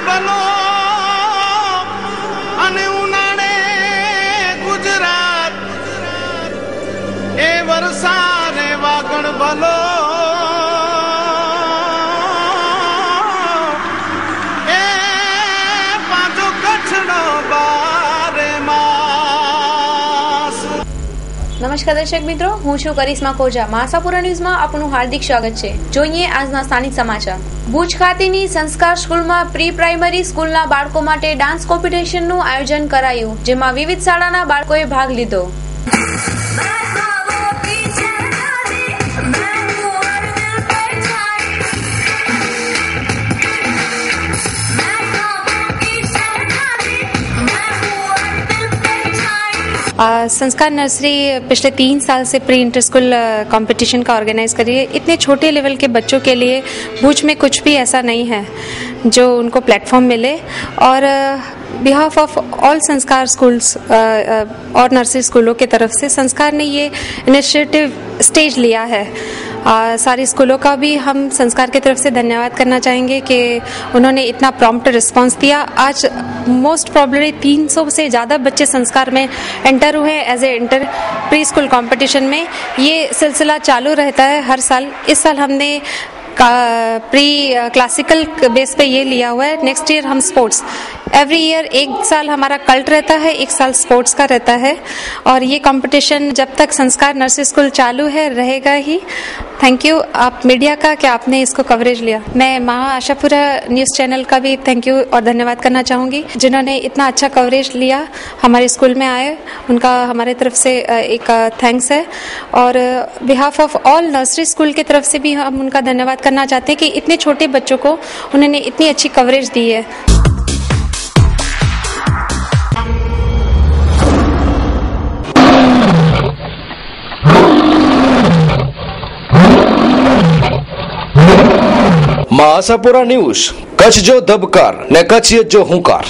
ભલો અને ઉનાળે ગુજરાત એ વરસાદે વાગણ ભલો એ પાછો કચ્છનો બારે માસ। નમસ્કાર દર્શક મિત્રો, હું છું કરિશ્મા ખોજા। આશાપુરા ન્યૂઝમાં આપનું હાર્દિક સ્વાગત છે। જોઈએ આજના સ્થાનિક સમાચાર। ભુજ ખાતેની સંસ્કાર સ્કૂલમાં પ્રી પ્રાઇમરી સ્કૂલના બાળકો માટે ડાન્સ કોમ્પિટિશનનું આયોજન કરાયું, જેમાં વિવિધ શાળાના બાળકોએ ભાગ લીધો। संस्कार नर्सरी पिछले 3 साल से प्री इंटर स्कूल कंपटीशन का ऑर्गेनाइज कर रही है। इतने छोटे लेवल के बच्चों के लिए भुज में कुछ भी ऐसा नहीं है जो उनको प्लेटफॉर्म मिले, और बिहाफ ऑफ ऑल संस्कार स्कूल्स और नर्सरी स्कूलों की तरफ से संस्कार ने ये इनिशिएटिव स्टेज लिया है। सारे स्कूलों का भी हम संस्कार की तरफ से धन्यवाद करना चाहेंगे कि उन्होंने इतना प्रॉम्प्ट रिस्पांस दिया। आज मोस्ट प्रॉब्लली 300 से ज़्यादा बच्चे संस्कार में एंटर हुए as a inter pre school competition में। ये सिलसिला चालू रहता है हर साल। इस साल हमने प्री क्लासिकल बेस पे ये लिया हुआ है। नेक्स्ट ईयर हम स्पोर्ट्स, एवरी ईयर एक साल हमारा कल्ट रहता है, एक साल स्पोर्ट्स का रहता है, और ये कंपटीशन जब तक संस्कार नर्सरी स्कूल चालू है रहेगा ही। थैंक यू आप मीडिया का कि आपने इसको कवरेज लिया। मैं महा आशापुरा न्यूज़ चैनल का भी थैंक यू और धन्यवाद करना चाहूँगी, जिन्होंने इतना अच्छा कवरेज लिया, हमारे स्कूल में आए, उनका हमारे तरफ से एक थैंक्स है। और behalf of all nursery school की तरफ से भी हम उनका धन्यवाद करना चाहते हैं कि इतने छोटे बच्चों को उन्होंने इतनी अच्छी कवरेज दी है। આશાપુરા ન્યૂઝ, કચ્છ જો ધબકાર ને કચ્છિયત જો હુંકાર।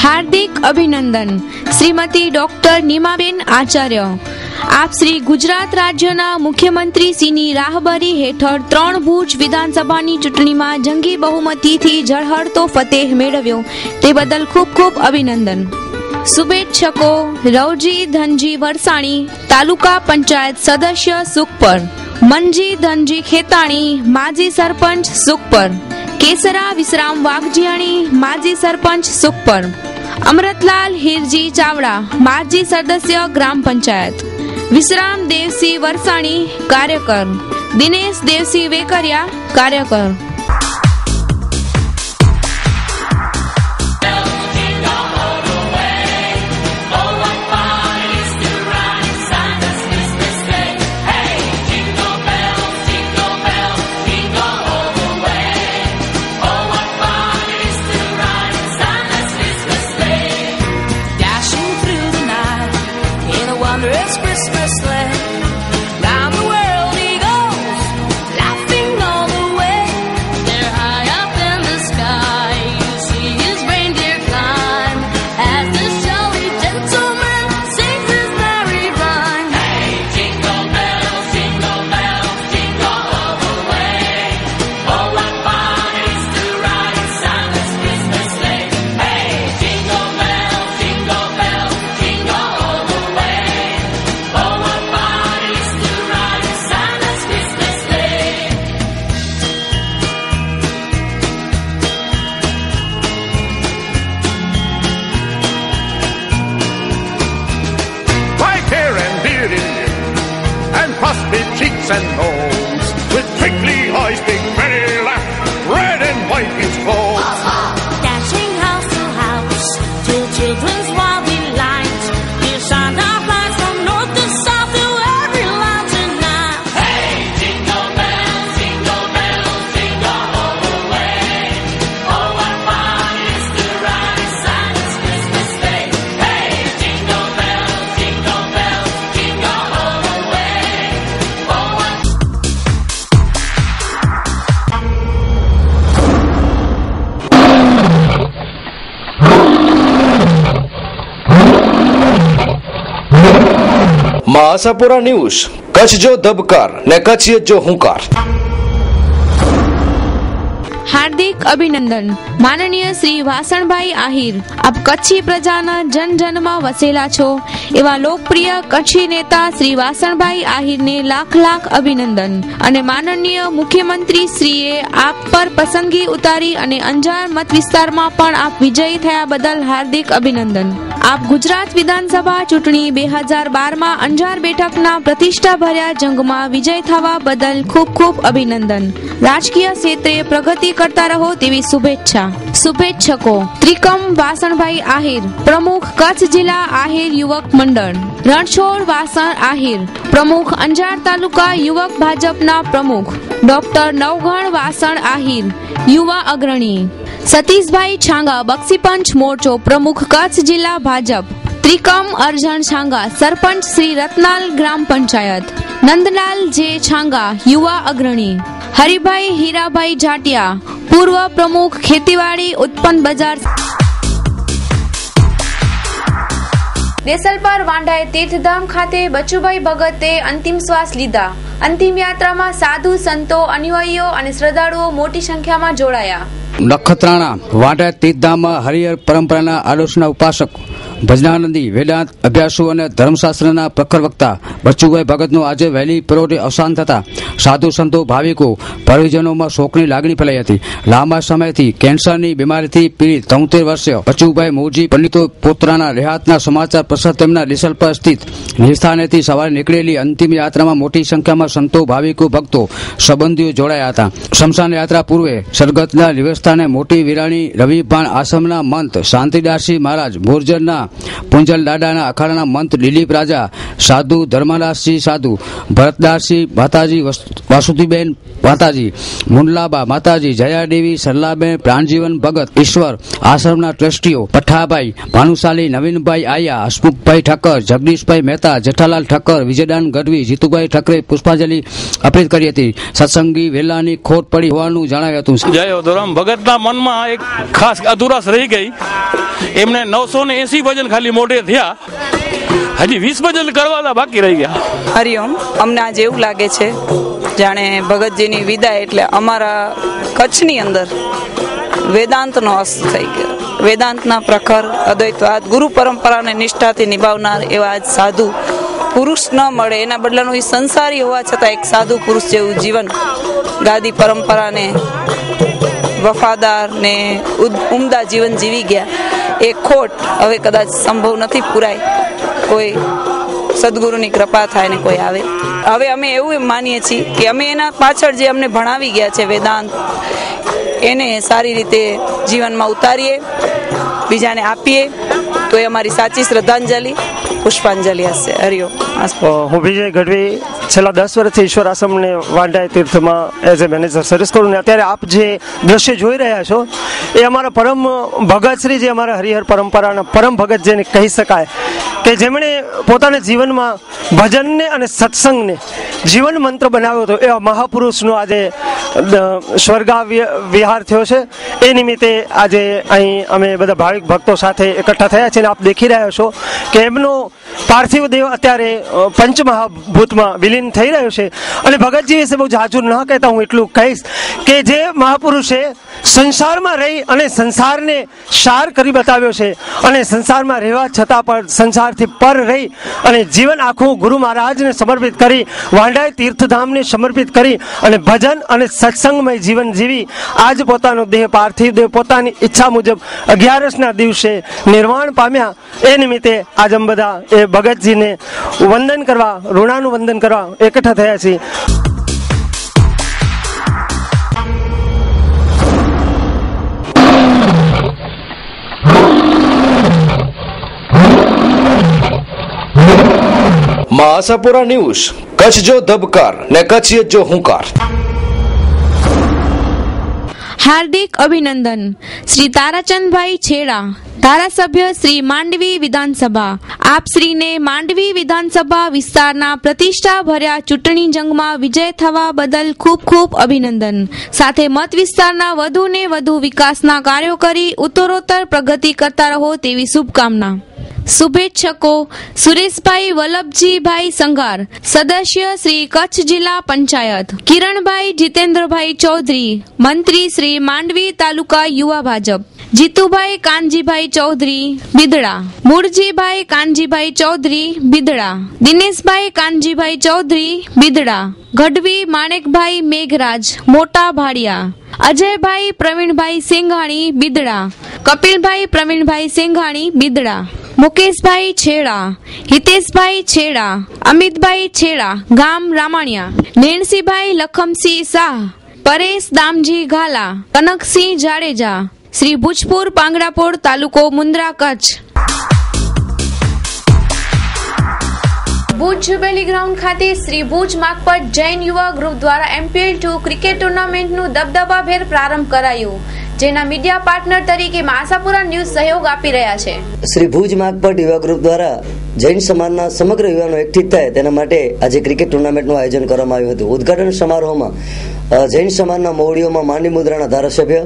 हार्दिक अभिनंदन श्रीमती डॉक्टर नीमाबेन आचार्य। आप श्री गुजरात राज्यना मुख्यमंत्री श्रीनी राहबरी हेठळ 3 भुज विधानसभानी चूंटणीमां जंगी बहुमतीथी झळहळतो फतेह मेळव्यो ते बदल खूब खूब अभिनंदन। शुभेच्छको रवजी धनजी वरसाणी, तालुका पंचायत सदस्य सुखपर, मनजी धनजी खेताणी, माजी सरपंच सुखपर, केसरा विश्राम वाघजियाणी, माजी सरपंच सुखपर, अमृतलाल हिरजी चावड़ा, माजी सदस्य ग्राम पंचायत, विश्राम देवसी वरसाणी कार्यकर, दिनेश देवसी वेकरिया कार्यकर। Christmas sleigh, round the world he goes, laughing all the way. They're high up in the sky, you see his reindeer climb, as the jolly gentleman sings his merry rhyme. Hey, jingle bells, jingle all the way. Oh, what fun it is to ride in Santa's Christmas sleigh. Hey, jingle bells, jingle all the way. Oh, what fun it is to ride in Santa's Christmas sleigh. White hair and beard in you, and puffy cheeks and nose, with twinkly eyes, big merry laugh, red and white is gold. Dashing house to house, till children's wild delight. Hear Santa flies from north to south through every line tonight. Hey, jingle bells, jingle all the way. Oh, what fun it is to ride in Santa's Christmas sleigh. Hey, jingle bells, jingle all the way. Oh, what Ashapura news, Kutch જો ધબકાર ને કચ્છિયત જો હુંકાર। હાર્દિક અભિનંદન માનનીય શ્રી વાસણભાઈ આહિર, આપ કચ્છી પ્રજાના જન જનમાં વસેલા છો એવા લોકપ્રિય કચ્છી નેતા શ્રી વાસણભાઈ આહિરને લાખ લાખ અભિનંદન. અને માનનીય મુખ્યમંત્રી શ્રીએ આપ પર પસંદગી ઉતારી અને અંજાર મત વિસ્તારમાં પણ આપ વિજયી થયા બદલ હાર્દિક અભિનંદન. આપ ગુજરાત વિધાનસભા ચૂંટણી 2012માં અંજાર બેઠકના પ્રતિષ્ઠાભર્યા જંગમાં વિજય થવા બદલ ખૂબ ખૂબ અભિનંદન. રાજકીય ક્ષેત્રે પ્રગતિ કરતા રહો તેવી શુભેચ્છા. શુભેચ્છકો ત્રિકમ વાસણભાઈ આહિર, પ્રમુખ કચ્છ જિલ્લા આહિર યુવક મંડળ. રણછોડ વાસણ આહિર, પ્રમુખ અંજાર તાલુકા યુવક ભાજપના પ્રમુખ. ડોક્ટર નવઘણ વાસણ આહિર, યુવા અગ્રણી. સતીશભાઈ છાંગા, બક્ષીપંચ મોરચો, પ્રમુખ કચ્છ જિલ્લા ભાજપ. ત્રિકમ અરજણ છાંગા, સરપંચ શ્રી રત્નાલ ગ્રામ પંચાયત. નંદલાલ જે છાંગા, યુવા અગ્રણી. હરિભાઈ હીરાભાઈ જાટિયા, પૂર્વ પ્રમુખ ખેતીવાડી ઉત્પન્ન બજાર. દેસલપર વાંઢાએ તીર્થધામ ખાતે બચુભાઈ ભગતે અંતિમ શ્વાસ લીધા. અંતિમ યાત્રામાં સાધુ સંતો, અનુયાયીઓ અને શ્રદ્ધાળુઓ મોટી સંખ્યામાં જોડાયા. નખત્રાણા વાંઢા તીર્થધામમાં હરિહર પરંપરાના આલોચના ઉપાસક, ભજનાનંદી, વેદાંત અભ્યાસુ અને ધર્મશાસ્ત્રના પ્રખર વક્તા બચુભાઈ ભગતનું આજે વહેલી પરોઢે અવસાન થતા સાધુ સંતો, ભાવિકો, પરિજનોમાં શોકની લાગણી ફેલાઈ હતી. લાંબા સમયથી કેન્સરની બીમારીથી પીડિત 73 વર્ષીય બચુભાઈ મોજી પંડિતો પોતાના રેહાતના સમાચાર પ્રસાદ તેમના દેસલપર સ્થિત નિસ્થાનેથી સવારે નીકળેલી અંતિમ યાત્રામાં મોટી સંખ્યામાં સંતો, ભાવિકો, ભક્તો, સંબંધીઓ જોડાયા હતા. શમશાન યાત્રા પૂર્વે સરગતના નિવાસસ્થાને મોટી વિરાણી રવિભાણ આશ્રમના મંત શાંતિદાસજી મહારાજ, ભોરજરના પુંજલ દાદાના અખાડાના મંત દિલીપ રાજા, સાધુ ધર્મદાસજી સાધુ, ભરતદાસજી માતાજી, વાસુદીબેન માતાજી, મુંડલાબા માતાજી, જયાદેવી, સરલાબેન, પ્રાણજીવન ભગત, ઈશ્વર આશ્રમના ટ્રસ્ટીઓ પઠાભાઈ, ભાનુશાલી, નવીનભાઈ આયા, હસમુખભાઈ ઠક્કર, જગદીશભાઈ મહેતા, જેઠાલાલ ઠક્કર, વિજયદાન ગઢવી, જીતુભાઈ ઠક્કરે પુષ્પાંજલિ અર્પિત કરી હતી. સત્સંગી વેલાની ખોટ પડી હોવાનું જણાવ્યું હતું. જય ઓધોરામ ભગતના મનમાં એક ખાસ અધુરાશ રહી ગઈ. એમને 980 ભજન ખાલી મોઢે થયા, હજી 20 ભજન કરવાના બાકી રહી ગયા. હરિઓમ. અમને આજે એવું લાગે છે જાણે ભગતજીની વિદાય એટલે અમારા કચ્છની અંદર વેદાંતનો અસ્ત થઈ ગયો. વેદાંતના પ્રખર અદ્વૈતવાદ ગુરુ પરંપરાને નિષ્ઠાથી નિભાવનાર એવા આજ સાધુ પુરુષ ન મળે, એના બદલાનું એ સંસારી હોવા છતાં એક સાધુ પુરુષ જેવું જીવન, ગાદી પરંપરાને વફાદાર ને ઉમદા જીવન જીવી ગયા. એ ખોટ હવે કદાચ સંભવ નથી પૂરાય. કોઈ સદગુરુની કૃપા થાય ને કોઈ આવે. હવે અમે એવું માનીએ છીએ કે અમે એના પાછળ જે અમને ભણાવી ગયા છે વેદાંત, એને સારી રીતે જીવનમાં ઉતારીએ, બીજાને આપીએ, તો એ અમારી સાચી શ્રદ્ધાંજલિ, પુષ્પાંજલિ હશે. હરિઓમ. હું વિજય ગઢવી છેલ્લા 10 વર્ષથી ઈશ્વર આશ્રમને વાંઢા તીર્થમાં એઝ એ મેનેજર સર્વિસ કરું ને અત્યારે આપ જે દ્રશ્ય જોઈ રહ્યા છો એ અમારા પરમ ભગત શ્રી, જે અમારા હરિહર પરંપરાના પરમ ભગત જેને કહી શકાય કે જેમણે પોતાના જીવનમાં ભજનને અને સત્સંગને જીવન મંત્ર બનાવ્યો હતો, એવા મહાપુરુષનો આજે સ્વર્ગા વિહાર થયો છે. એ નિમિત્તે આજે અહીં અમે બધા ભાવિક ભક્તો સાથે એકઠા થયા છે અને આપ દેખી રહ્યા છો કે એમનો પાર્થિવ દેહ અત્યારે પંચમહાભૂતમાં વિલીન થઈ રહ્યો છે. અને ભગતજી વિશે બહુ જાજુ ન કહેતા હું એટલું કહીશ કે જે મહાપુરુષે સંસારમાં રહી અને સંસારને સાર કરી બતાવ્યો છે અને સંસારમાં રહેવા છતાં પણ સંસારથી પર રહી અને જીવન આખું ગુરુ મહારાજને સમર્પિત કરી, વાંઢા તીર્થધામને સમર્પિત કરી અને ભજન અને સત્સંગમય જીવન જીવી આજ પોતાનો દેહ, પાર્થિવ દેહ પોતાની ઈચ્છા મુજબ 11ના દિવસે નિર્વાણ પામ્યા. એ નિમિત્તે આજ અમે બધા એ ભગતજીને વંદન કરવા, ઋણાનું વંદન કરવા એકઠા થયા છીએ. આશાપુરા ન્યૂઝ, કચ્છ જો ધબકાર ને કચ્છિયત જો હુંકાર. હાર્દિક અભિનંદન શ્રી તારાચંદભાઈ છેડા, ધારાસભ્ય શ્રી માંડવી વિધાનસભા. આપ શ્રીને માંડવી વિધાનસભા વિસ્તારના પ્રતિષ્ઠા ભર્યા ચૂંટણી જંગમાં વિજય થવા બદલ ખૂબ ખૂબ અભિનંદન. સાથે મત વિસ્તારના વધુ ને વધુ વિકાસના કાર્યો કરી ઉત્તરોત્તર પ્રગતિ કરતા રહો તેવી શુભકામના. શુભેચ્છકો સુરેશભાઈ વલ્લભજીભાઈ સંઘાર, સદસ્ય શ્રી કચ્છ જિલ્લા પંચાયત, કિરણભાઈ જીતેન્દ્રભાઈ ચૌધરી, મંત્રી શ્રી માંડવી તાલુકા યુવા ભાજપ, જીતુભાઈ કાનજીભાઈ ચૌધરી બિદડા, મૂળજીભાઈ કાનજીભાઈ ચૌધરી બિદડા, દિનેશભાઈ કાનજીભાઈ ચૌધરી બિદડા, ગઢવી માણેકભાઈ મેઘરાજ મોટા ભાડિયા, અજયભાઈ પ્રવીણભાઈ સિંઘાણી બિદડા, કપિલભાઈ પ્રવીણભાઈ સિંઘાણી બિદડા, મુકેશભાઈ છેડા, હિતેશભાઈ છેડા, અમિતભાઈ છેડા ગામ રામાણિયા, નેણસીભાઈ લખમસિંહ શાહ, પરેશ દામજી ઘાલા, કનકસિંહ જાડેજા, શ્રી ભુજપુર પાંગડાપોળ તાલુકો મુન્દ્રા કચ્છ. ભુજ જુબેલી ગ્રાઉન્ડ ખાતે શ્રી ભુજ માકપટ જૈન યુવા ગ્રુપ દ્વારા MPL2 ક્રિકેટ ટુર્નામેન્ટનું દબદબાભેર પ્રારંભ કરાયું, જેના મીડિયા પાર્ટનર તરીકે આશાપુરા ન્યૂઝ સહયોગ આપી રહ્યા છે. શ્રી ભુજ માકપટ યુવા ગ્રુપ દ્વારા જૈન સમાજના સમગ્ર યુવાનો એકઠિત થાય તેના માટે આજે ક્રિકેટ ટુર્નામેન્ટનું આયોજન કરવામાં આવ્યું હતું. ઉદઘાટન સમારોહમાં જૈન સમાજના મોવડીઓમાં માંડી મુદ્રાના ધારાસભ્ય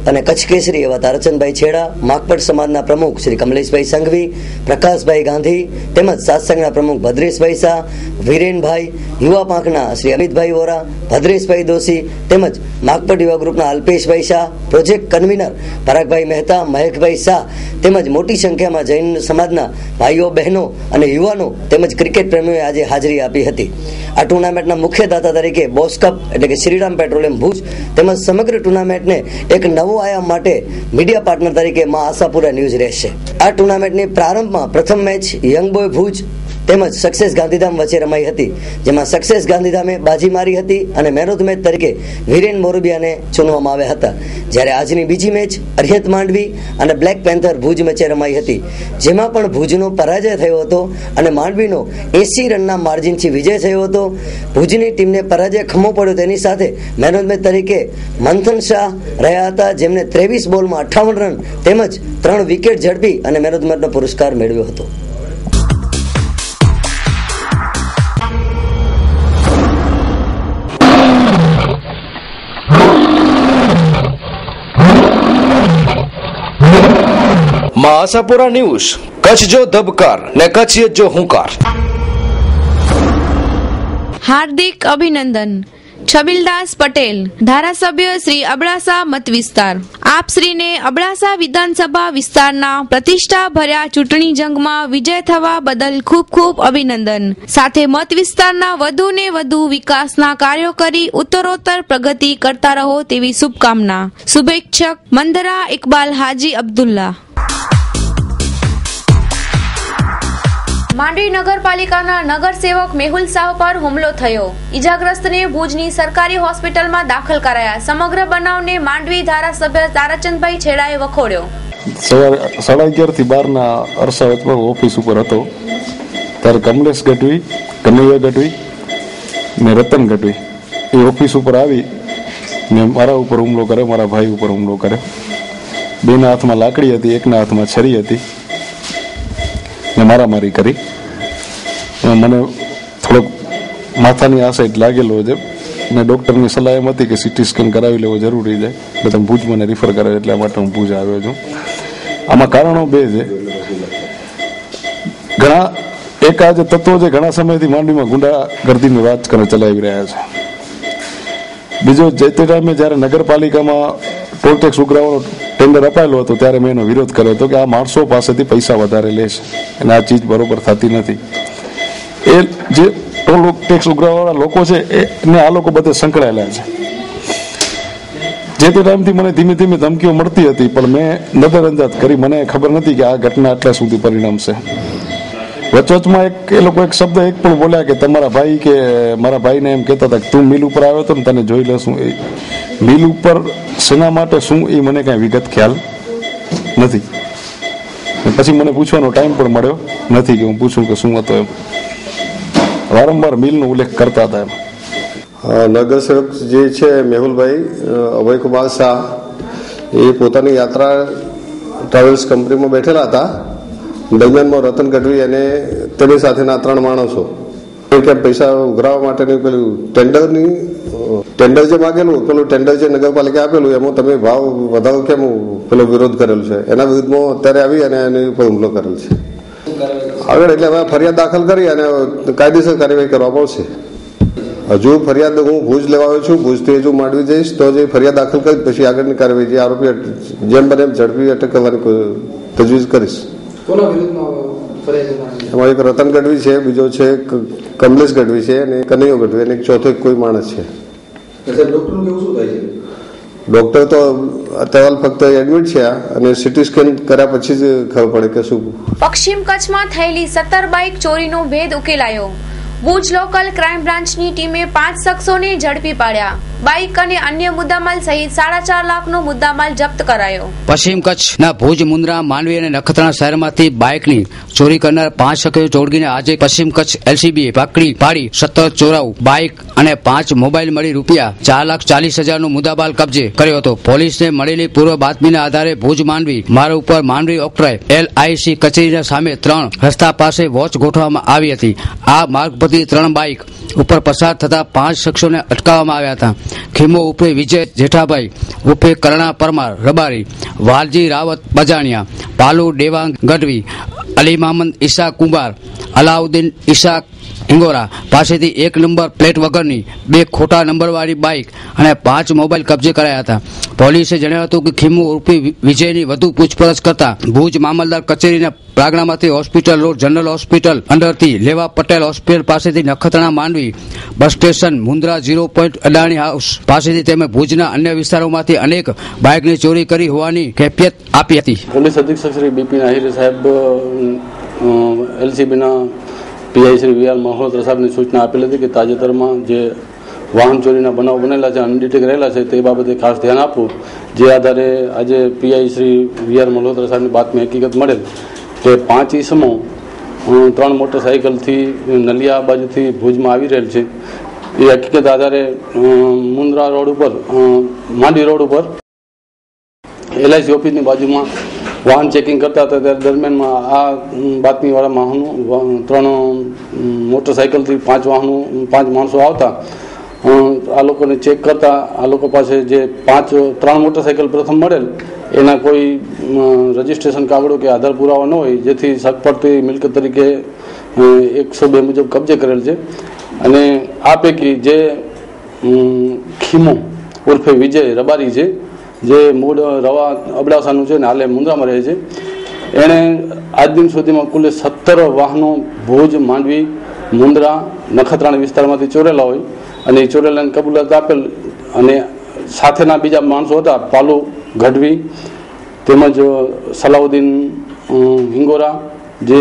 અને કચ્છ કેસરી એવા તારાચંદભાઈ છેડા, માકપટ સમાજના પ્રમુખ શ્રી કમલેશભાઈ સંઘવી, પ્રકાશભાઈ ગાંધી તેમજ સાતસંગના પ્રમુખ ભદ્રેશભાઈ શાહ, વીરેનભાઈ, યુવા પાંખના શ્રી અમિતભાઈ વોરા, ભદ્રેશભાઈ દોશી તેમજ માકપટ યુવા ગ્રુપના અલ્પેશભાઈ શાહ, પ્રોજેક્ટ કન્વીનર પરાગભાઈ મહેતા, મહેકભાઈ શાહ તેમજ મોટી સંખ્યામાં જૈન સમાજના ભાઈઓ બહેનો અને યુવાનો તેમજ ક્રિકેટ પ્રેમીઓએ આજે હાજરી આપી હતી. આ ટુર્નામેન્ટના મુખ્ય દાતા તરીકે બોસ કપ એટલે કે શ્રીરામ પેટ્રોલિયમ ભુજ તેમજ સમગ્ર ટુર્નામેન્ટને એક નવો આયામ માટે મીડિયા પાર્ટનર તરીકે આશાપુરા ન્યૂઝ રહેશે. આ ટુર્નામેન્ટની પ્રારંભમાં પ્રથમ મેચ યંગ બોય ભુજ તેમજ સક્સેસ ગાંધીધામ વચ્ચે રમાઈ હતી, જેમાં સક્સેસ ગાંધીધામે બાજી મારી હતી અને મેન ઓફ ધ મેચ તરીકે વિરેન મોરબિયાને ચૂનવામાં આવ્યા હતા. જ્યારે આજની બીજી મેચ અરિહંત માંડવી અને બ્લેક પેન્થર ભુજ વચ્ચે રમાઈ હતી, જેમાં પણ ભુજનો પરાજય થયો હતો અને માંડવીનો 80 રનના માર્જિનથી વિજય થયો હતો. ભુજની ટીમને પરાજય ખમવો પડ્યો, તેની સાથે મેન ઓફ ધ મેચ તરીકે મંથન શાહ રહ્યા હતા, જેમને 23 બોલમાં 58 રન તેમજ 3 વિકેટ ઝડપી અને મેન ઓફ ધ મેચનો પુરસ્કાર મેળવ્યો હતો. આશાપુરા ન્યૂઝ, કચ્છ જો ધબકાર ને કચ્છિયત જો હુંકાર. હાર્દિક અભિનંદન. છબીલદાસ પટેલ, ધારાસભ્ય શ્રી અબડાસા મત વિસ્તાર. આપ શ્રીને અબડાસા વિધાનસભા વિસ્તારના પ્રતિષ્ઠા ભર્યા ચૂંટણી જંગમાં વિજય થવા બદલ ખૂબ ખૂબ અભિનંદન. સાથે મત વિસ્તારના વધુ ને વધુ વિકાસના કાર્યો કરી ઉત્તરોત્તર પ્રગતિ કરતા રહો તેવી શુભકામના. શુભેચ્છક મંદરા ઇકબાલ હાજી અબ્દુલ્લા. માંડવી નગરપાલિકાના નગરસેવક મેહુલ શાહ પર હુમલો થયો. ઈજાગ્રસ્તને ભુજની સરકારી હોસ્પિટલમાં દાખલ કરાયા. સમગ્ર બનાવને માંડવી ધારાસભ્ય તારાચંદભાઈ છેડાએ વખોડ્યો. સવારે 11:30 થી 12 ના અરસા વચમાં ઓફિસ ઉપર હતો ત્યારે કમલેશ ગઢવી, કનૈયા ગઢવી ને રતન ગઢવી એ ઓફિસ ઉપર આવી ને મારા ઉપર હુમલો કર્યો, મારા ભાઈ ઉપર હુમલો કર્યો. બેના હાથમાં લાકડી હતી, એકના હાથમાં છરી હતી ને મારામારી કરી. મને થોડોક માથાની આ સાઈડ લાગેલો છે ને ડૉક્ટરની સલાહ એમ હતી કે CT સ્કેન કરાવી લેવો જરૂરી છે, એટલે તમે ભુજ મને રિફર કરે, એટલા માટે હું ભુજ આવ્યો છું. આમાં કારણો બે છે. ઘણા એક આ જે તત્વો છે ઘણા સમયથી માંડવીમાં ગુંડાગર્દીનું રાજકારણ ચલાવી રહ્યા છે. બીજો જે તે ટાઈમે જ્યારે નગરપાલિકામાં ટોલ ટેક્સ ઉઘરાવવાનો ટેન્ડર અપાયેલો હતો ત્યારે મેં એનો વિરોધ કર્યો હતો કે આ માણસો પાસેથી પૈસા વધારે લે છે અને આ ચીજ બરોબર થતી નથી. એ જે ટોલ ટેક્સ ઉઘરાવવાળા લોકો છે એને આ લોકો બધે સંકળાયેલા છે. જે તે ટાઈમથી મને ધીમે ધીમે ધમકીઓ મળતી હતી, પણ મેં નજરઅંદાજ કરી. મને ખબર નથી કે આ ઘટના આટલા સુધી પરિણમશે. વચવચમાં એ લોકો એક શબ્દ એક પણ બોલ્યા કે તમારા ભાઈ કે મારા ભાઈને એમ કહેતા હતા કે તું મિલ ઉપર આવ્યો હતો ને તને જોઈ લેશું. મિલ ઉપર શેના માટે શું એ મને કાંઈ વિગત ખ્યાલ નથી. પછી મને પૂછવાનો ટાઈમ પણ મળ્યો નથી કે હું પૂછું કે શું હતો. એમ વારંવાર મિલનો ઉલ્લેખ કરતા હતા. એમ નગરસેવક જે છે મેહુલભાઈ અભયકુમાર શાહ એ પોતાની યાત્રા ટ્રાવેલ્સ કંપનીમાં બેઠેલા હતા. દરમિયાનમાં રતન ગઢવી અને તેની સાથેના 3 માણસો કે પૈસા ઉઘરાવવા માટેની પેલું ટેન્ડર જે માગેલું, પેલું ટેન્ડર જે નગરપાલિકા આપેલું એમાં તમે ભાવ વધારો કેમ પેલો વિરોધ કરેલો છે, એના વિરુદ્ધમાં અત્યારે આવી અને એની ઉપર હુમલો કરેલ છે. આગળ એટલે હવે ફરિયાદ દાખલ કરી અને કાયદેસર કાર્યવાહી કરવા પડશે. હજુ ફરિયાદ હું ભુજ લેવા આવ્યો છું, ભુજથી હજુ માંડવી જઈશ તો જે ફરિયાદ દાખલ કરી પછી આગળની કાર્યવાહી જે આરોપી જેમ બને એમ ઝડપી અટક કરવાની તજવીજ કરીશ. એમાં એક રતન ગઢવી છે, બીજો છે કમલેશ ગઢવી છે અને કનૈયો ગઢવી અને એક ચોથો કોઈ માણસ છે. ડોક્ટર તો અત્યારે ફક્ત એડમિટ છે અને સીટી સ્કેન કર્યા પછી જ ખબર પડે કે શું. પશ્ચિમ કચ્છમાં થયેલી 17 બાઇક ચોરીનો ભેદ ઉકેલાયો. ભુજ લોકલ ક્રાઇમ બ્રાન્ચની ટીમે 5 શખ્સોને ઝડપી પાડ્યા. બાઇક અને અન્ય મુદ્દામાલ સહિત 4.5 લાખનો મુદ્દામાલ જપ્ત કરાયો. પશ્ચિમ કચ્છના ભુજ, મુન્દ્રા, માંડવી અને નખત્રાણા શહેરમાંથી બાઇકની ચોરી કરનાર 5 શખ્સોને ઝડપીને આજે પશ્ચિમ કચ્છ એલસીબીએ પકડી પાડી 17 ચોરાઉ બાઇક અને 5 મોબાઈલ મળી રૂપિયા 4,40,000નો મુદ્દામાલ કબજે કર્યો હતો. પોલીસને મળેલી પૂર્વ બાતમીના આધારે ભુજ માંડવી માર્ગ ઉપર માંડવી ઓક્ટ્રાય LIC કચેરીના સામે 3 રસ્તા પાસે વોચ ગોઠવવામાં આવી હતી. આ માર્ગ પરથી 3 બાઇક ઉપર પસાર થતા 5 શખ્સોને અટકાવવામાં આવ્યા હતા. ખીમો ઉર્ફે વિજય જેઠાભાઈ ઉર્ફે કરણા પરમાર રબારી, વાલજી રાવત બજાણિયા, પાલુ દેવાંગ ગઢવી, અલી મહમદ ઈશા કુંભાર, અલાઉદ્દીન ઈશા હિંગોરા પાસેથી 1 નંબર પ્લેટ વગરની 2 ખોટા નંબરવાળી બાઇક અને 5 મોબાઈલ કબજે કરાયા હતા. પોલીસે જણાવ્યું હતું કે ખીમુ ઉર્ફે વિજયની વધુ પૂછપરછ કરતા ભુજ મામલતદાર કચેરીના પ્રાંગણમાંથી હોસ્પિટલ રોડ, જનરલ હોસ્પિટલ અંદરથી લેવા પટેલ હોસ્પિટલ પાસેથી Nakhatrana Mandvi bus station, Mundra 0 point Adani house પાસેથી તેમજ ભુજના અન્ય વિસ્તારોમાંથી અનેક બાઇકની ચોરી કરી હોવાની કૈફિયત આપી હતી. પોલીસ અધિક્ષક શ્રી બીપી આહિર સાહેબ LCBના PI શ્રી VR મલ્હોત્રા સાહેબની સૂચના આપેલી હતી કે તાજેતરમાં જે વાહન ચોરીના બનાવ બનેલા છે, અનડિટેક રહેલા છે તે બાબતે ખાસ ધ્યાન આપવું. જે આધારે આજે PI શ્રી VR મલ્હોત્રા સાહેબની બાતમી હકીકત મળેલ કે 5 ઈસમો 3 મોટરસાઇકલથી નલિયા બાજુથી ભુજમાં આવી રહેલ છે. એ હકીકત આધારે મુન્દ્રા રોડ ઉપર, માંડવી રોડ ઉપર LIC ઓફિસની બાજુમાં વાહન ચેકિંગ કરતા હતા ત્યારે દરમિયાનમાં આ બાતમીવાળા વાહનો 3 મોટરસાઇકલથી 5 માણસો આવતા આ લોકોને ચેક કરતા આ લોકો પાસે જે 3 મોટરસાઇકલ પ્રથમ મળેલ એના કોઈ રજીસ્ટ્રેશન કાગળો કે આધાર પુરાવા ન હોય, જેથી શક પડતી મિલકત તરીકે 102 મુજબ કબજે કરેલ છે. અને આ પૈકી જે ખીમો ઉર્ફે વિજય રબારી છે, જે મૂળ રવા અબડાસાનું છે ને હાલે મુન્દ્રામાં રહે છે, એણે આજ દિન સુધીમાં કુલ 17 વાહનો ભુજ, માંડવી, મુન્દ્રા, નખત્રાણા વિસ્તારમાંથી ચોરેલા હોય અને એ ચોરેલાની કબૂલાત આપેલ. અને સાથેના બીજા માણસો હતા પાલુ ગઢવી તેમજ સલાઉદ્દીન હિંગોરા જે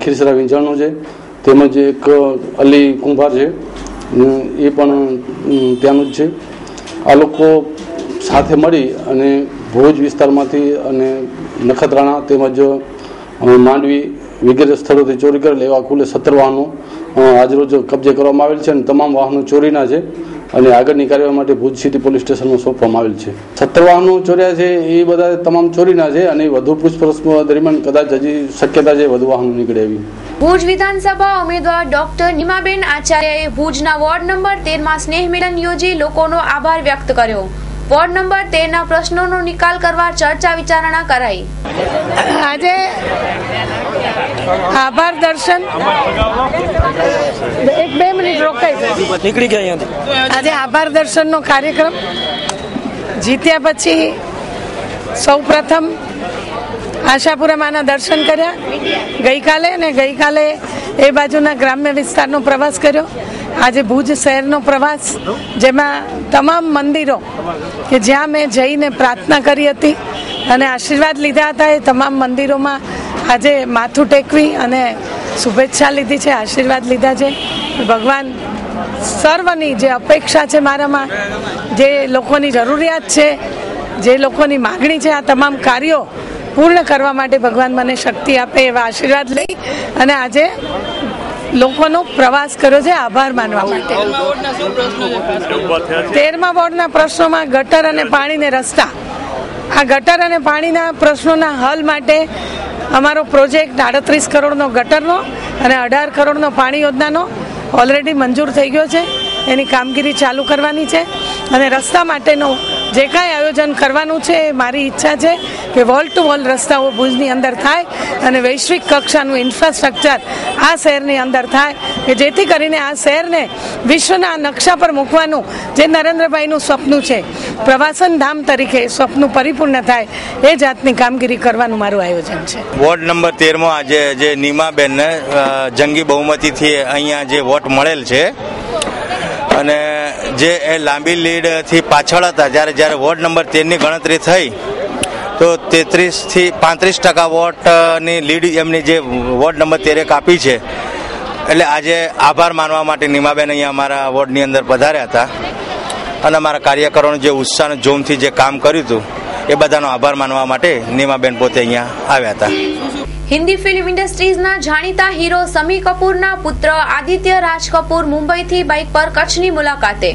ખીરસરા વિંજણનો છે, તેમજ એક અલી કુંભાર છે એ પણ ત્યાંનું જ છે. આ લોકો સાથે મળી અને ભુજ વિસ્તારમાંથી અને નખત્રાણા તેમજ માંડવી વગેરે સ્થળોથી ચોરી કરેલ એવા કુલ 17 વાહનો આજરોજ કબજે કરવામાં આવેલ છે અને તમામ વાહનો ચોરીના છે અને આગળની કાર્યવાહી માટે ભુજ સિટી પોલીસ સ્ટેશનમાં સોંપવામાં આવેલ છે. 17 વાહનો ચોર્યા છે એ બધા તમામ ચોરીના છે અને વધુ પૂછપરછ દરમિયાન કદાચ હજી શક્યતા છે વધુ વાહનો નીકળે એવી. ભુજ વિધાનસભા ઉમેદવાર ડોક્ટર નીમાબેન આચાર્યએ ભુજના વોર્ડ નંબર 13માં સ્નેહ મિલન યોજી લોકોનો આભાર વ્યક્ત કર્યો. વોર્ડ નંબર 13ના પ્રશ્નોનો નિકાલ કરવા ચર્ચા વિચારણા કરાઈ. આજે આભાર દર્શન 1-2 મિનિટ રોકાઈ નીકળી ગયા. આજે આભાર દર્શનનો કાર્યક્રમ જીત્યા પછી સૌ પ્રથમ આશાપુરા માના દર્શન કર્યા ગઈકાલે એ બાજુના ગ્રામ્ય વિસ્તારનો પ્રવાસ કર્યો. આજે ભુજ શહેરનો પ્રવાસ, જેમાં તમામ મંદિરો કે જ્યાં મેં જઈને પ્રાર્થના કરી હતી અને આશીર્વાદ લીધા હતા એ તમામ મંદિરોમાં આજે માથું ટેકવી અને શુભેચ્છા લીધી છે, આશીર્વાદ લીધા છે. ભગવાન સર્વની જે અપેક્ષા છે મારામાં, જે લોકોની જરૂરિયાત છે, જે લોકોની માગણી છે, આ તમામ કાર્યો પૂર્ણ કરવા માટે ભગવાન મને શક્તિ આપે એવા આશીર્વાદ લઈ અને આજે લોકોનો પ્રવાસ કર્યો છે આભાર માનવા માટે. 13મા વોર્ડના પ્રશ્નોમાં ગટર અને પાણીને રસ્તા, આ ગટર અને પાણીના પ્રશ્નોના હલ માટે અમારો પ્રોજેક્ટ 38 કરોડનો ગટરનો અને 18 કરોડનો પાણી યોજનાનો ઓલરેડી મંજૂર થઈ ગયો છે. એની કામગીરી ચાલુ કરવાની છે અને રસ્તા માટેનો જે કાંઈ આયોજન કરવાનું છે એ મારી ઈચ્છા છે કે વોલ ટુ વોલ રસ્તાઓ ભુજની અંદર થાય અને વૈશ્વિક કક્ષાનું ઇન્ફ્રાસ્ટ્રક્ચર આ શહેરની અંદર થાય કે જેથી કરીને આ શહેરને વિશ્વના નકશા પર મૂકવાનું જે નરેન્દ્રભાઈનું સ્વપ્ન છે, પ્રવાસન ધામ તરીકે સ્વપ્ન પરિપૂર્ણ થાય એ જાતની કામગીરી કરવાનું મારું આયોજન છે. વોર્ડ નંબર 13 માં આજે જે નીમાબેનને જંગી બહુમતીથી અહીંયા જે વોટ મળેલ છે અને જે એ લાંબી લીડથી પાછળ હતા, જ્યારે વોર્ડ નંબર 13ની ગણતરી થઈ તો 33થી 35% વોટની લીડ એમની જે વોર્ડ નંબર 13 કાપી છે. એટલે આજે આભાર માનવા માટે નીમાબેન અહીંયા અમારા વોર્ડની અંદર પધાર્યા હતા અને અમારા કાર્યકરોને જે ઉત્સાહ અને જોમથી જે કામ કર્યું હતું એ બધાનો આભાર માનવા માટે નીમાબેન પોતે અહીંયા આવ્યા હતા. હિન્દી ફિલ્મ ઇન્ડસ્ટ્રીઝના જાણીતા હીરો સમી કપૂરના પુત્ર આદિત્ય રાજ કપૂર મુંબઈથી બાઇક પર કચ્છની મુલાકાતે.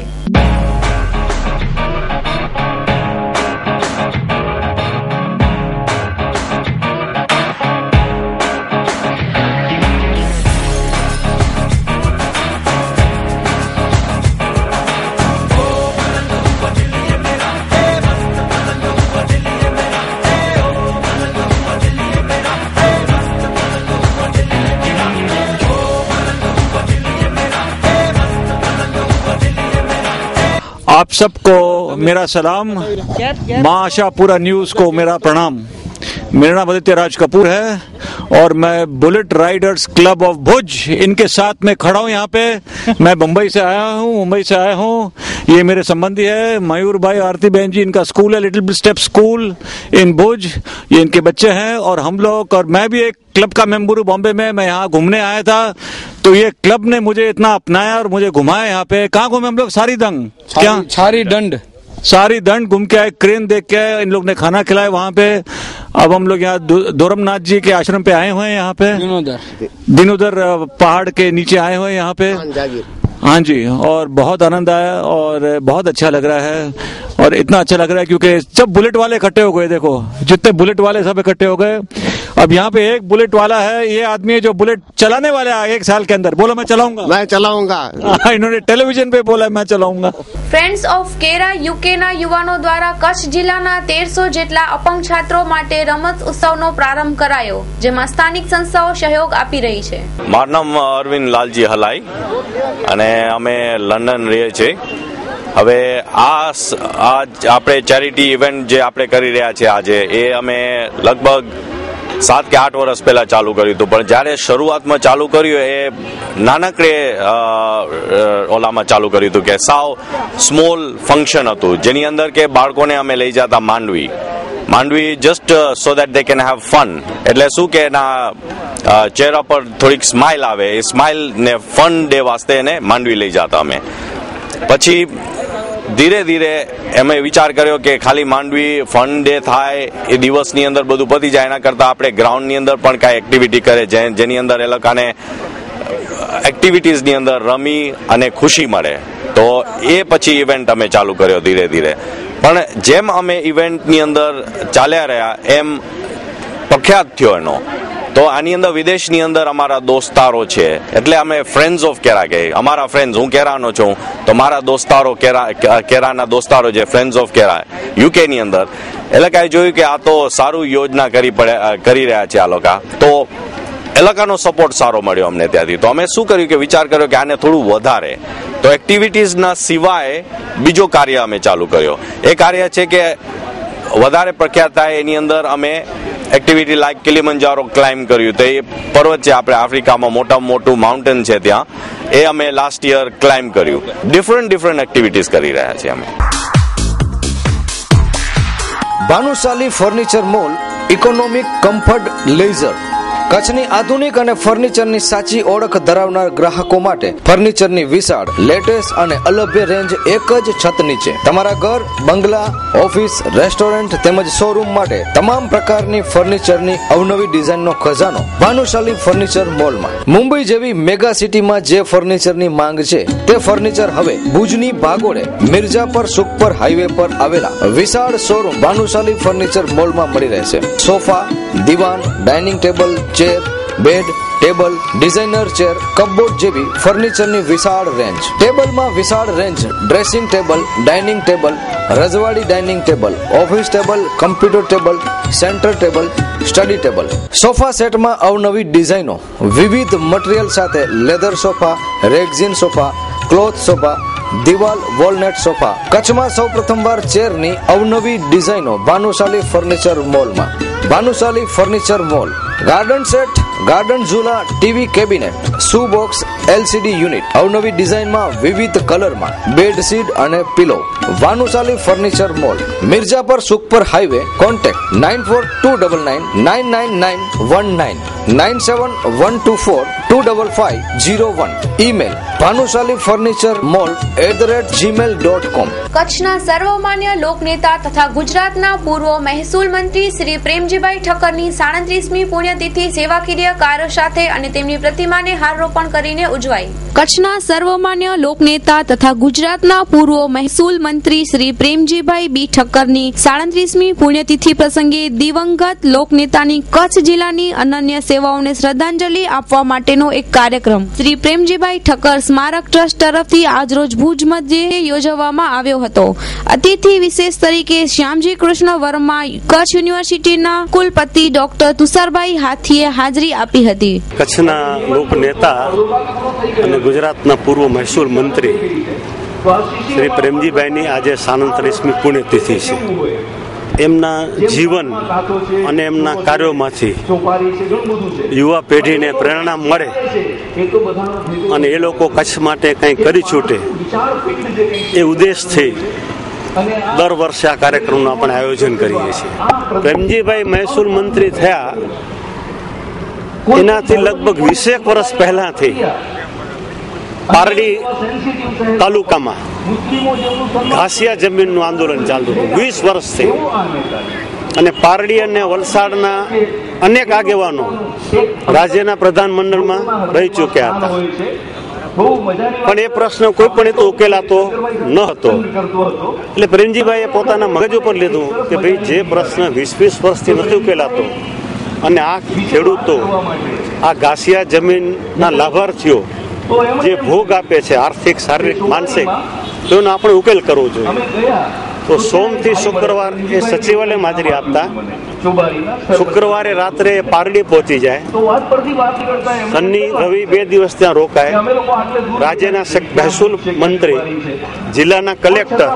आप सबको मेरा सलाम, माँ आशापुरा न्यूज़ को मेरा प्रणाम. मेरा नाम आदित्य राज कपूर है और मैं बुलेट राइडर्स क्लब ऑफ भुज इनके साथ में खड़ा हूँ. यहाँ पे मैं मुंबई से आया हूँ. ये मेरे संबंधी है मयूर भाई, आरती बहन जी, इनका स्कूल है लिटिल स्टेप स्कूल इन भुज. ये इनके बच्चे हैं और हम लोग, और मैं भी एक क्लब का मेंबर हूँ बॉम्बे में. मैं यहाँ घूमने आया था तो ये क्लब ने मुझे इतना अपनाया और मुझे घुमाया. यहाँ पे कहाँ घूमे हम लोग? सारी दंड घूम के आए, क्रेन देख के आए, इन लोग ने खाना खिलाया वहाँ पे. अब हम लोग यहाँ दोरमनाथ जी के आश्रम पे आए हुए हैं. यहाँ पे दिनोदर पहाड़ के नीचे आए हुए हैं यहाँ पे. हाँ जी, और बहुत आनंद आया और बहुत अच्छा लग रहा है. और इतना अच्छा लग रहा है क्योंकि सब बुलेट वाले इकट्ठे हो गए. देखो जितने बुलेट वाले सब इकट्ठे हो गए. अब यहाँ पे एक बुलेट वाला है, ये आदमी है जो बुलेट चलाने वाला है 1 साल के अंदर. बोलो मैं चलाऊंगा. इन्होंने टेलीविजन पे बोला मैं चलाऊंगा. ફ્રેન્ડ્સ ઓફ કેરા યુકેના યુવાનો દ્વારા કચ્છ જિલ્લાના 1300 જેટલા અપંગ છાત્રો માટે રમત ઉત્સવનો પ્રારંભ કરાયો, જેમાં સ્થાનિક સંસ્થાઓ સહયોગ આપી રહી છે. મારું નામ અરવિંદ લાલજી હલાઈ અને અમે લંડન રહીએ છીએ. હવે આ આપણે ચેરિટી ઇવેન્ટ જે આપણે કરી રહ્યા છીએ આજે, એ અમે લગભગ 7 કે 8 વર્ષ પહેલા ચાલુ કર્યું હતું. પણ જ્યારે શરૂઆતમાં ચાલુ કર્યું એ નાનકડે ઓલામાં ચાલુ કર્યું હતું કે સાવ સ્મોલ ફંક્શન હતું, જેની અંદર કે બાળકોને અમે લઈ જતા Mandvi just so that they can have fun. એટલે શું કે એના ચહેરા પર થોડીક સ્માઇલ આવે, એ સ્માઇલ ને ફન ડે વાસ્તે એને માંડવી લઈ જતા અમે. પછી ધીરે ધીરે અમે વિચાર કર્યો કે ખાલી માંડવી ફન ડે થાય એ દિવસની અંદર બધું પતી જાય, એના કરતાં આપણે ગ્રાઉન્ડની અંદર પણ કાંઈ એક્ટિવિટી કરે જેની અંદર એ લોકોને એક્ટિવિટીઝની અંદર રમી અને ખુશી મળે. તો એ પછી ઇવેન્ટ અમે ચાલુ કર્યો ધીરે ધીરે. પણ જેમ અમે ઇવેન્ટની અંદર ચાલ્યા રહ્યા એમ પ્રખ્યાત થયો એનો. તો આની અંદર વિદેશની અંદર અમારા દોસ્તારો છે, એટલે અમે ફ્રેન્ડ્સ ઓફ કેરા કહીએ. અમારા ફ્રેન્ડ્સ, હું કેરાનો છું તો મારા દોસ્તારો કેરાના દોસ્તારો છે ફ્રેન્ડ્સ ઓફ કેરા યુકેની અંદર. એટલે કાંઈ જોયું કે આ તો સારું યોજના કરી રહ્યા છે આ લોકો, તો એ લોકોનો સપોર્ટ સારો મળ્યો અમને ત્યાંથી. તો અમે શું કર્યું કે વિચાર કર્યો કે આને થોડું વધારે, તો એક્ટિવિટીઝના સિવાય બીજો કાર્ય અમે ચાલુ કર્યો. એ કાર્ય છે કે વધારે પ્રખ્યાત થાય એની અંદર અમે એક્ટિવિટી લાઈક કિલીમંજારો ક્લાઇમ્બ કર્યું. તો એ પર્વત છે આપણે આફ્રિકામાં મોટામાં મોટું માઉન્ટેન છે ત્યાં, એ અમે લાસ્ટ યર ક્લાઇમ્બ કર્યું. ડિફરન્ટ એક્ટિવિટીઝ કરી રહ્યા છીએ અમે. Bhanushali furniture mall, economic, comfort, leisure. કચ્છની આધુનિક અને ફર્નિચરની સાચી ઓળખ ધરાવનાર ગ્રાહકો માટે ફર્નિચરની વિશાળ, લેટેસ્ટ અને અલભ્ય રેન્જ એક જ છત નીચે. તમારા ઘર, બંગલા, ઓફિસ, રેસ્ટોરન્ટ તેમજ શોરૂમ માટે તમામ પ્રકારની ફર્નિચરની અવનવી ડિઝાઇનનો ખજાનો ભાનુશાલી ફર્નિચર મોલમાં. મુંબઈ જેવી મેગા સિટીમાં જે ફર્નિચરની માંગ છે તે ફર્નિચર હવે ભુજની ભાગોળે મિર્જાપર સુખપર હાઈવે પર આવેલા વિશાળ શોરૂમ ભાનુશાલી ફર્નિચર મોલમાં મળી રહેશે. સોફા, દીવાન, dining table, chair, bed, table, designer chair, cupboard જેવી ફર્નિચરની વિશાળ રેન્જ. ટેબલમાં વિશાળ range dressing table, dining table, રજવાડી dining table, office table, computer table, centre table, study table. Sofa સેટમાં અવનવી ડિઝાઇનો, વિવિધ મટીરીયલ સાથે leather sofa, rexine sofa, cloth sofa, દિવાલ વોલનેટ સોફા. કચ્છમાં સૌ પ્રથમવાર ચેરની અવનવી ડિઝાઇનો ભાનુશાલી ફર્નિચર મોલમાં. Bhanushali furniture mall. Garden set, garden ઝૂલા, TV cabinet, shoe box, LCD unit, અવનવી ડિઝાઇનમાં વિવિધ કલરમાં, બેડશીટ અને pillow. Bhanushali furniture mall, Mirjapar Sukhpar highway. Contact 9429999919 9712425501. Email bhanushaliFurnitureMall@gmail.com. કચ્છના સર્વમાન્ય લોકનેતા તથા ગુજરાતના પૂર્વ મહેસૂલ મંત્રી શ્રી પ્રેમજીભાઈ ઠક્કરની 37મી પુણ્યતિથિ સેવાકીય કાર્ય સાથે અને તેમની પ્રતિમાને હારરોપણ કરીને ઉજવાઈ. કચ્છના સર્વમાન્ય લોકનેતા તથા ગુજરાતના પૂર્વ મહેસૂલ મંત્રી શ્રી પ્રેમજીભાઈ બી ઠક્કરની 37મી પુણ્યતિથિ પ્રસંગે દિવંગત લોકનેતાની કચ્છ જિલ્લાની અનન્ય સેવાઓને શ્રદ્ધાંજલિ આપવા માટેનો એક કાર્યક્રમ શ્રી પ્રેમજીભાઈ ઠક્કર સ્મારક ટ્રસ્ટ તરફથી આજરોજ ભુજ મધ્યે યોજવામાં આવ્યો હતો. અતિથિ વિશેષ તરીકે શ્યામજી કૃષ્ણ વર્મા કચ્છ યુનિવર્સિટીના કુલપતિ ડોક્ટર તુષારભાઈ હાથીએ હાજરી આપી હતી. કચ્છના લોકનેતા અને ગુજરાતના પૂર્વ મહેસૂલ મંત્રી શ્રી પ્રેમજીભાઈની આજે 37મી પુણ્યતિથિ છે. એમના જીવન અને એમના કાર્યોમાંથી યુવા પેઢીને પ્રેરણા મળે અને એ લોકો કચ્છ માટે કંઈ કરી છૂટે એ ઉદ્દેશથી દર વર્ષે આ કાર્યક્રમનું આપણે આયોજન કરીએ છીએ. પ્રેમજીભાઈ મહેસૂલ મંત્રી થયા એનાથી લગભગ 20 વર્ષ પહેલાથી પારડી તાલુકામાં ઘાસિયા જમીનનું આંદોલન ચાલતું હતું 20 વર્ષથી. અને પારડી અને વલસાડના અનેક આગેવાનો રાજ્યના પ્રધાનમંડળમાં રહી ચૂક્યા હતા, પણ એ પ્રશ્ન કોઈ પણ તો ઉકેલાતો ન હતો. એટલે પ્રેમજીભાઈએ પોતાના મગજ ઉપર લીધું કે ભાઈ જે પ્રશ્ન 20 વર્ષથી નથી ઉકેલાતો અને આ ખેડૂતો, આ ઘાસિયા જમીનના લાભાર્થીઓ જે ભોગ આપે છે આર્થિક, શારીરિક, માનસિક, તેનો આપણે ઉકેલ કરવો જોઈએ. તો સોમથી શુક્રવાર એ સચિવાલયમાં હાજરી આપતા, શુક્રવારે રાત્રે પારડી પહોંચી જાય, શનિ રવિ 2 દિવસ ત્યાં રોકાય. રાજ્યના મહેસૂલ મંત્રી, જિલ્લાના કલેક્ટર,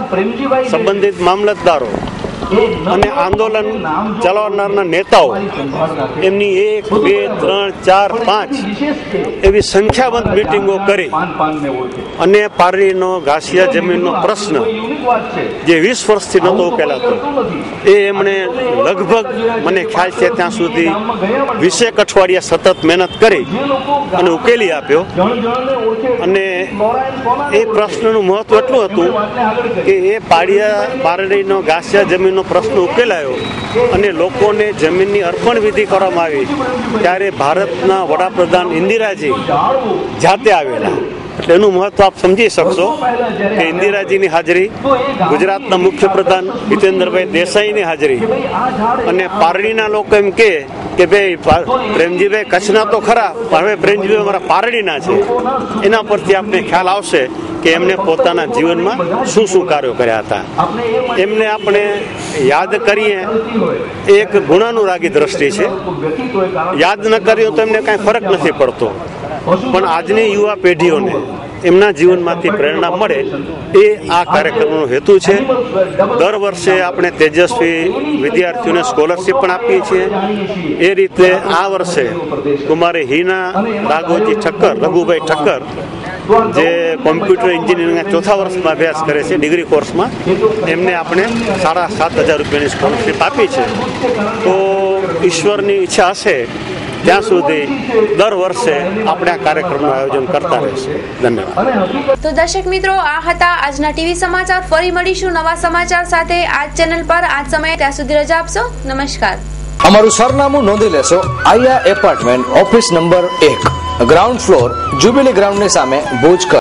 સંબંધિત મામલતદારો અને આંદોલન ચલાવનારના નેતાઓ એમની 1, 2, 3, 4, 5 એવી સંખ્યાબંધ મિટિંગો કરી અને પારડીનો ઘાસિયા જમીનનો પ્રશ્ન જે 20 વર્ષથી નહોતો ઉકેલાતો એ એમણે લગભગ મને ખ્યાલ છે ત્યાં સુધી 20 અઠવાડિયા સતત મહેનત કરી અને ઉકેલી આપ્યો. અને એ પ્રશ્નનું મહત્વ એટલું હતું કે એ પારડીનો ઘાસિયા જમીનનો પ્રશ્ન ઉકેલાયો અને લોકોને જમીનની અર્પણ વિધિ કરવામાં આવી ત્યારે ભારતના વડાપ્રધાન ઇન્દિરાજી જાતે આવેલા. એટલે એનું મહત્વ આપ સમજી શકશો કે ઇન્દિરાજીની હાજરી, ગુજરાતના મુખ્યપ્રધાન હિતેન્દ્રભાઈ દેસાઈની હાજરી અને પારડીના લોકો એમ કે ભાઈ પ્રેમજીભાઈ કચ્છના તો ખરા, પણ હવે પ્રેમજીભાઈ અમારા પારડીના છે. એના પરથી આપને ખ્યાલ આવશે કે એમને પોતાના જીવનમાં શું શું કાર્યો કર્યા હતા. એમને આપણે યાદ કરીએ એક ગુણાનુરાગી દ્રષ્ટિ છે, યાદ ન કરીએ તો એમને કાંઈ ફરક નથી પડતો, પણ આજની યુવા પેઢીઓને એમના જીવનમાંથી પ્રેરણા મળે એ આ કાર્યક્રમનો હેતુ છે. દર વર્ષે આપણે તેજસ્વી વિદ્યાર્થીઓને સ્કોલરશીપ પણ આપીએ છીએ. એ રીતે આ વર્ષે કુમારી હિના રાઘોજી ઠક્કર, રઘુભાઈ ઠક્કર, જે કોમ્પ્યુટર એન્જિનિયરિંગના 4થા વર્ષમાં અભ્યાસ કરે છે ડિગ્રી કોર્સમાં, એમને આપણે 7,500 રૂપિયાની સ્કોલરશીપ આપી છે. તો ઈશ્વરની ઈચ્છા હશે ત્યાં સુધી દર વર્ષે આપણે આ કાર્યક્રમનું આયોજન કરતા રહીશું. ધન્યવાદ. તો દર્શક મિત્રો, આ હતા આજના ટીવી સમાચાર. ફરી મળીશું નવા સમાચાર સાથે આજ ચેનલ પર આજ સમયે. ત્યાં સુધી રજા આપશો. નમસ્કાર. અમારું સરનામું નોંધી લેશો. આયા apartment, office number 1, ground floor, jubilee ગ્રાઉન્ડની સામે, ભુજ.